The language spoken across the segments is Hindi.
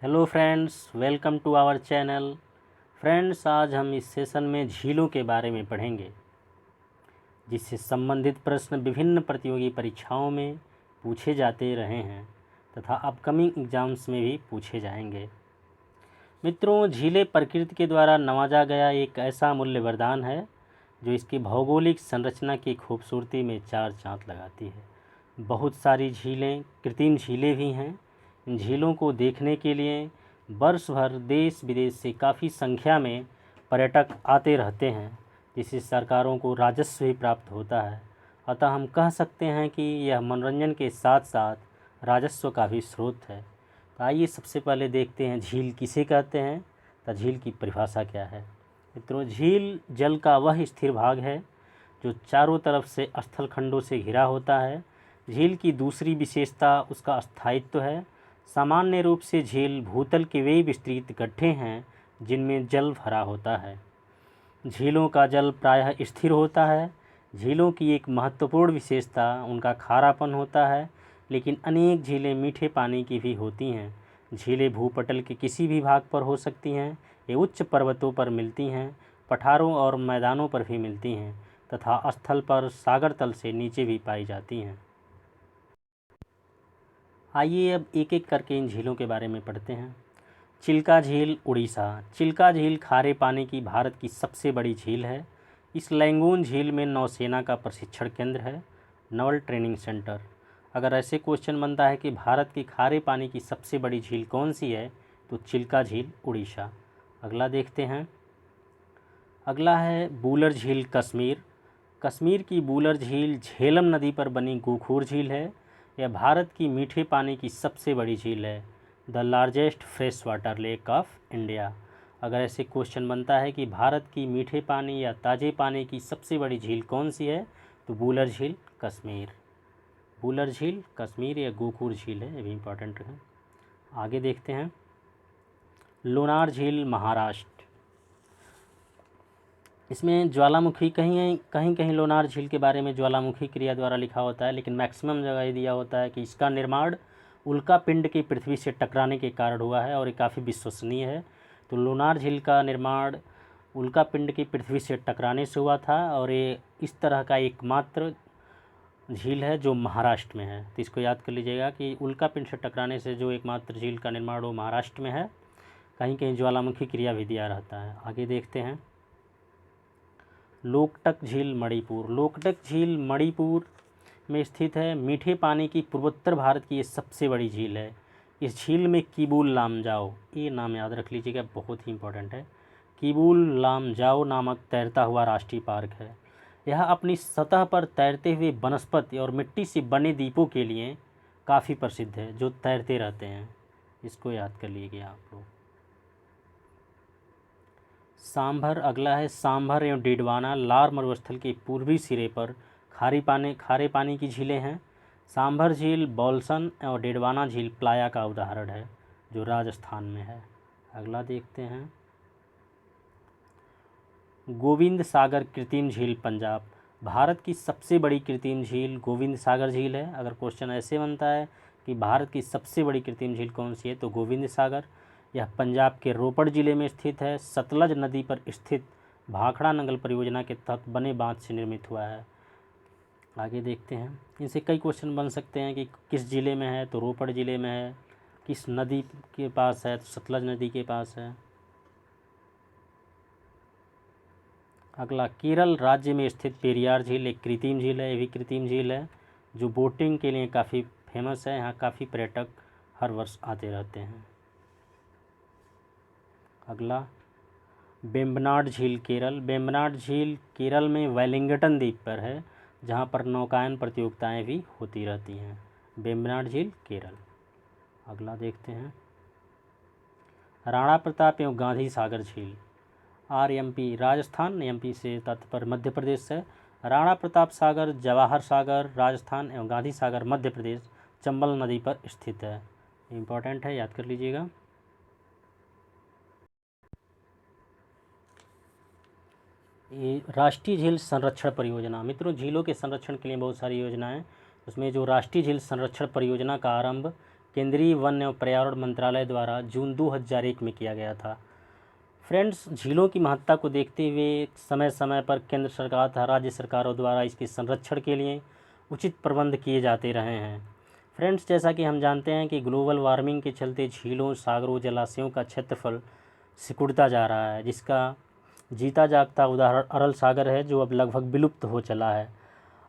Hello friends, welcome to our channel. Friends, आज हम इस सेशन में झीलों के बारे में पढ़ेंगे, जिससे संबंधित प्रश्न विभिन्न प्रतियोगी परीक्षाओं में पूछे जाते रहे हैं तथा अपकमिंग एग्ज़ाम्स में भी पूछे जाएंगे। मित्रों, झीलें प्रकृति के द्वारा नवाजा गया एक ऐसा अमूल्य वरदान है जो इसकी भौगोलिक संरचना की खूबसूरती में चार चाँद लगाती है। बहुत सारी झीलें कृत्रिम झीलें भी हैं। इन झीलों को देखने के लिए वर्ष भर देश विदेश से काफ़ी संख्या में पर्यटक आते रहते हैं, जिससे सरकारों को राजस्व भी प्राप्त होता है। अतः हम कह सकते हैं कि यह मनोरंजन के साथ साथ राजस्व का भी स्रोत है। तो आइए सबसे पहले देखते हैं झील किसे कहते हैं, तो झील की परिभाषा क्या है। मित्रों, झील जल का वह स्थिर भाग है जो चारों तरफ से स्थल खंडों से घिरा होता है। झील की दूसरी विशेषता उसका स्थायित्व है। सामान्य रूप से झील भूतल के वे विस्तृत गड्ढे हैं जिनमें जल भरा होता है। झीलों का जल प्रायः स्थिर होता है। झीलों की एक महत्वपूर्ण विशेषता उनका खारापन होता है, लेकिन अनेक झीलें मीठे पानी की भी होती हैं। झीलें भूपटल के किसी भी भाग पर हो सकती हैं। ये उच्च पर्वतों पर मिलती हैं, पठारों और मैदानों पर भी मिलती हैं तथा स्थल पर सागर तल से नीचे भी पाई जाती हैं। आइए अब एक एक करके इन झीलों के बारे में पढ़ते हैं। चिल्का झील, उड़ीसा। चिल्का झील खारे पानी की भारत की सबसे बड़ी झील है। इस लैंगून झील में नौसेना का प्रशिक्षण केंद्र है, नवल ट्रेनिंग सेंटर। अगर ऐसे क्वेश्चन बनता है कि भारत की खारे पानी की सबसे बड़ी झील कौन सी है, तो चिल्का झील, उड़ीसा। अगला देखते हैं। अगला है बूलर झील, कश्मीर। कश्मीर की बूलर झील झेलम नदी पर बनी गोखूर झील है। यह भारत की मीठे पानी की सबसे बड़ी झील है, the largest fresh water lake of India. अगर ऐसे क्वेश्चन बनता है कि भारत की मीठे पानी या ताज़े पानी की सबसे बड़ी झील कौन सी है, तो बूलर झील, कश्मीर। बूलर झील, कश्मीर या गोखूर झील है, ये भी इंपॉर्टेंट है। आगे देखते हैं। लोनार झील, महाराष्ट्र। इसमें ज्वालामुखी कहीं कहीं लोनार झील के बारे में ज्वालामुखी क्रिया द्वारा लिखा होता है, लेकिन मैक्सिमम जगह ये दिया होता है कि इसका निर्माण उल्का पिंड के पृथ्वी से टकराने के कारण हुआ है और ये काफ़ी विश्वसनीय है। तो लोनार झील का निर्माण उल्का पिंड की पृथ्वी से टकराने से हुआ था और ये इस तरह का एकमात्र झील है जो महाराष्ट्र में है। तो इसको याद कर लीजिएगा कि उल्का पिंड से टकराने से जो एकमात्र झील का निर्माण वो महाराष्ट्र में है। कहीं कहीं ज्वालामुखी क्रिया भी दिया रहता है। आगे देखते हैं। लोकटक झील, मणिपुर। लोकटक झील मणिपुर में स्थित है। मीठे पानी की पूर्वोत्तर भारत की ये सबसे बड़ी झील है। इस झील में किबुल लामजाओ, ये नाम याद रख लीजिएगा, बहुत ही इंपॉर्टेंट है। किबुल लामजाओ नामक तैरता हुआ राष्ट्रीय पार्क है। यह अपनी सतह पर तैरते हुए वनस्पति और मिट्टी से बने द्वीपों के लिए काफ़ी प्रसिद्ध है, जो तैरते रहते हैं। इसको याद कर लीजिए आप लोग। सांभर, अगला है सांभर एवं डिडवाना। लार मरुस्थल के पूर्वी सिरे पर खारे पानी की झीलें हैं। सांभर झील बॉल्सन और डिडवाना झील प्लाया का उदाहरण है, जो राजस्थान में है। अगला देखते हैं। गोविंद सागर कृत्रिम झील, पंजाब। भारत की सबसे बड़ी कृत्रिम झील गोविंद सागर झील है। अगर क्वेश्चन ऐसे बनता है कि भारत की सबसे बड़ी कृत्रिम झील कौन सी है, तो गोविंद सागर। यह पंजाब के रोपड़ ज़िले में स्थित है। सतलज नदी पर स्थित भाखड़ा नंगल परियोजना के तहत बने बांध से निर्मित हुआ है। आगे देखते हैं। इनसे कई क्वेश्चन बन सकते हैं कि किस ज़िले में है, तो रोपड़ ज़िले में है। किस नदी के पास है, तो सतलज नदी के पास है। अगला, केरल राज्य में स्थित पेरियार झील एक कृत्रिम झील है। ये भी कृत्रिम झील है जो बोटिंग के लिए काफ़ी फेमस है। यहाँ काफ़ी पर्यटक हर वर्ष आते रहते हैं। अगला, वेम्बनाड झील, केरल। वेम्बनाड झील केरल में वेलिंगटन द्वीप पर है, जहाँ पर नौकायन प्रतियोगिताएं भी होती रहती हैं। वेम्बनाड झील, केरल। अगला देखते हैं। राणा प्रताप एवं गांधी सागर झील, RMP, राजस्थान। MP से तात्पर्य मध्य प्रदेश है। राणा प्रताप सागर, जवाहर सागर, राजस्थान एवं गांधी सागर मध्य प्रदेश, चंबल नदी पर स्थित है। इम्पॉर्टेंट है, याद कर लीजिएगा। ये राष्ट्रीय झील संरक्षण परियोजना। मित्रों, झीलों के संरक्षण के लिए बहुत सारी योजनाएं, उसमें जो राष्ट्रीय झील संरक्षण परियोजना का आरंभ केंद्रीय वन एवं पर्यावरण मंत्रालय द्वारा जून 2001 में किया गया था। फ्रेंड्स, झीलों की महत्ता को देखते हुए समय समय पर केंद्र सरकार तथा राज्य सरकारों द्वारा इसके संरक्षण के लिए उचित प्रबंध किए जाते रहे हैं। फ्रेंड्स, जैसा कि हम जानते हैं कि ग्लोबल वार्मिंग के चलते झीलों, सागरों, जलाशयों का क्षेत्रफल सिकुड़ता जा रहा है, जिसका जीता जागता उदाहरण अरल सागर है, जो अब लगभग विलुप्त हो चला है।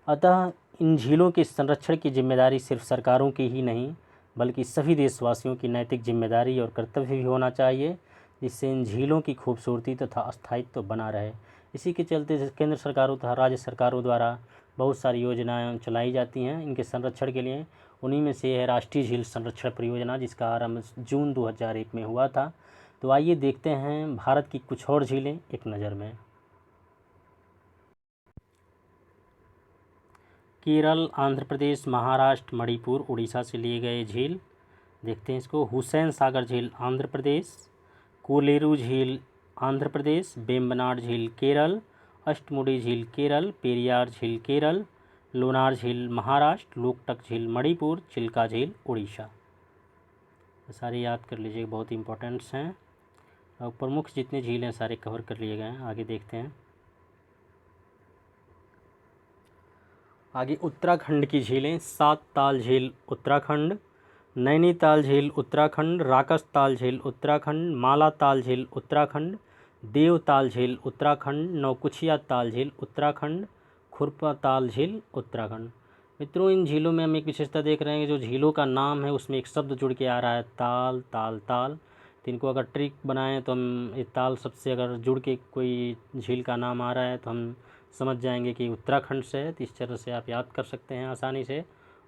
अतः इन झीलों के संरक्षण की जिम्मेदारी सिर्फ सरकारों की ही नहीं, बल्कि सभी देशवासियों की नैतिक जिम्मेदारी और कर्तव्य भी होना चाहिए, जिससे इन झीलों की खूबसूरती तथा स्थायित्व बना रहे। इसी के चलते केंद्र सरकारों तथा राज्य सरकारों द्वारा बहुत सारी योजनाएं चलाई जाती हैं इनके संरक्षण के लिए। उन्हीं में से है राष्ट्रीय झील संरक्षण परियोजना, जिसका आरंभ जून 2001 में हुआ था। तो आइए देखते हैं भारत की कुछ और झीलें एक नज़र में। केरल, आंध्र प्रदेश, महाराष्ट्र, मणिपुर, उड़ीसा से लिए गए झील देखते हैं इसको। हुसैन सागर झील आंध्र प्रदेश, कोलेरू झील आंध्र प्रदेश, वेम्बनाड झील केरल, अष्टमुडी झील केरल, पेरियार झील केरल, लोनार झील महाराष्ट्र, लोकटक झील मणिपुर, चिल्का झील उड़ीसा। सारे याद कर लीजिए, बहुत इंपॉर्टेंट्स हैं और प्रमुख जितने झील हैं सारे कवर कर लिए गए हैं। आगे देखते हैं। आगे उत्तराखंड की झीलें। सात ताल झील उत्तराखंड, नैनीताल झील उत्तराखंड, राकसताल झील उत्तराखंड, मालाताल झील उत्तराखंड, देवताल झील उत्तराखंड, नौकुचिया ताल झील उत्तराखंड, खुरपा ताल झील उत्तराखंड। मित्रों, इन झीलों में हम एक विशेषता देख रहे हैं कि जो झीलों का नाम है उसमें एक शब्द जुड़ के आ रहा है, ताल ताल ताल। तो इनको अगर ट्रिक बनाएं तो हम ये ताल शब्द से अगर जुड़ के कोई झील का नाम आ रहा है तो हम समझ जाएंगे कि उत्तराखंड से है। तो इस तरह से आप याद कर सकते हैं आसानी से,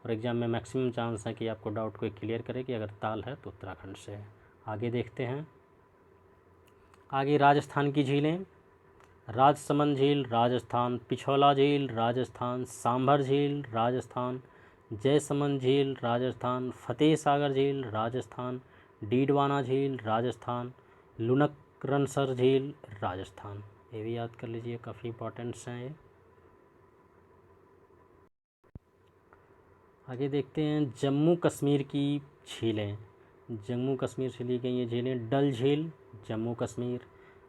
और एग्ज़ाम में मैक्सिमम चांस है कि आपको डाउट को क्लियर करे कि अगर ताल है तो उत्तराखंड से है। आगे देखते हैं। आगे राजस्थान की झीलें। राजसमंद झील राजस्थान, पिछौला झील राजस्थान, सांभर झील राजस्थान, जयसमंद झील राजस्थान, फतेह सागर झील राजस्थान, डीडवाना झील राजस्थान, लुनकरनसर झील राजस्थान। ये भी याद कर लीजिए, काफ़ी इंपॉर्टेंट्स हैं ये। आगे देखते हैं जम्मू कश्मीर की झीलें। जम्मू कश्मीर से ली गई ये झीलें। डल झील जम्मू कश्मीर,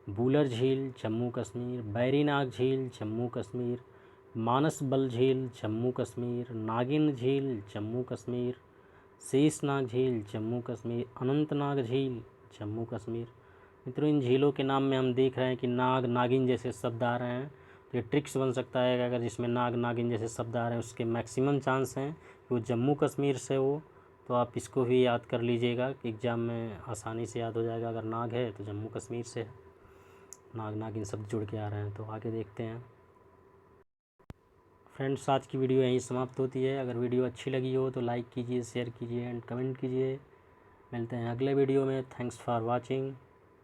बूलर झील जम्मू कश्मीर, बैरीनाग झील जम्मू कश्मीर, मानसबल झील जम्मू कश्मीर, नागिन झील जम्मू कश्मीर, शेषनाग झील जम्मू कश्मीर, अनंतनाग झील जम्मू कश्मीर। मित्रों, इन झीलों के नाम में हम देख रहे हैं कि नाग, नागिन जैसे शब्द आ रहे हैं। तो ये ट्रिक्स बन सकता है कि अगर जिसमें नाग, नागिन जैसे शब्द आ रहे हैं उसके मैक्सिमम चांस हैं कि वो जम्मू कश्मीर से हो। तो आप इसको भी याद कर लीजिएगा कि एग्ज़ाम में आसानी से याद हो जाएगा। अगर नाग है तो जम्मू कश्मीर से है, नाग नागिन शब्द जुड़ के आ रहे हैं। तो आगे देखते हैं। फ्रेंड्स, आज की वीडियो यहीं समाप्त होती है। अगर वीडियो अच्छी लगी हो तो लाइक कीजिए, शेयर कीजिए एंड कमेंट कीजिए। मिलते हैं अगले वीडियो में। Thanks for watching.